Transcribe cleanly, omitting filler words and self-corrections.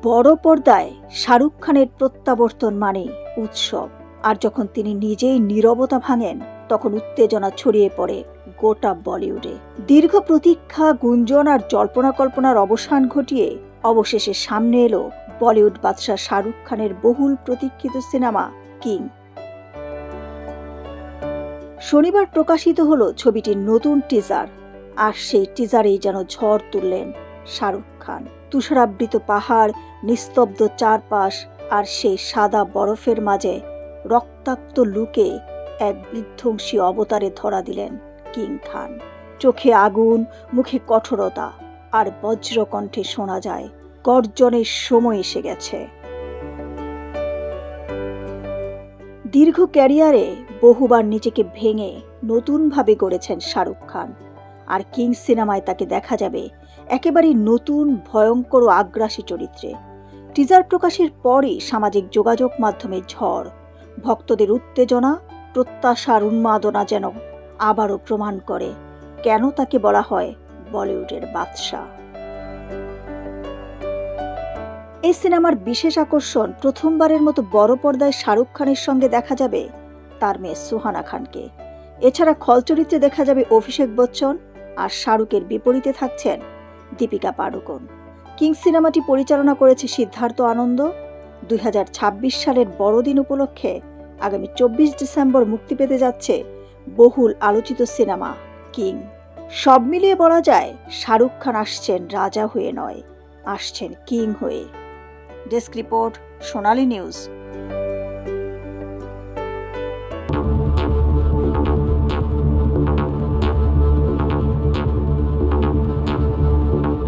বড় পর্দায় শাহরুখ খানের প্রত্যাবর্তন মানে উৎসব, আর যখন তিনি নিজেই নীরবতা ভাঙেন তখন উত্তেজনা ছড়িয়ে পড়ে গোটা বলিউডে। দীর্ঘ প্রতীক্ষা, গুঞ্জন আর জল্পনা কল্পনার অবসান ঘটিয়ে অবশেষে সামনে এলো বলিউড বাদশাহ শাহরুখ খানের বহুল প্রতীক্ষিত সিনেমা কিং। শনিবার প্রকাশিত হলো ছবিটির নতুন টিজার, আর সেই টিজারেই যেন ঝড় তুললেন শাহরুখ খান। তুষারাবৃত পাহাড়, নিস্তব্ধ চারপাশ আর সেই সাদা বরফের মাঝে রক্তাক্ত লুকে এক বিধ্বংসী অবতারে ধরা দিলেন কিং খান। চোখে আগুন, মুখে কঠোরতা আর বজ্রকণ্ঠে শোনা যায়, গর্জনের সময় এসে গেছে। দীর্ঘ ক্যারিয়ারে বহুবার নিজেকে ভেঙে নতুনভাবে গড়েছেন শাহরুখ খান, আর কিং সিনেমায় তাকে দেখা যাবে একেবারেই নতুন, ভয়ঙ্কর ও আগ্রাসী চরিত্রে। টিজার প্রকাশের পরই সামাজিক যোগাযোগ মাধ্যমে ঝড়, ভক্তদের উত্তেজনা, প্রত্যাশার উন্মাদনা যেন আবারও প্রমাণ করে কেন তাকে বলা হয় বলিউডের বাদশা। এই সিনেমার বিশেষ আকর্ষণ, প্রথমবারের মতো বড় পর্দায় শাহরুখ খানের সঙ্গে দেখা যাবে তার মেয়ে সুহানা খানকে। এছাড়া খল চরিত্রে দেখা যাবে অভিষেক বচ্চন, আর শাহরুখের বিপরীতে থাকছেন দীপিকা পাড়ুকোন। কিং সিনেমাটি পরিচালনা করেছে সিদ্ধার্থ আনন্দ। 2026 সালের বড়দিন উপলক্ষে আগামী 24 ডিসেম্বর মুক্তি পেতে যাচ্ছে বহুল আলোচিত সিনেমা কিং। সব মিলিয়ে বলা যায় শাহরুখ খান আসছেন রাজা হয়ে নয়, আসছেন কিং হয়ে। ডেস্ক রিপোর্ট, সোনালী নিউজ।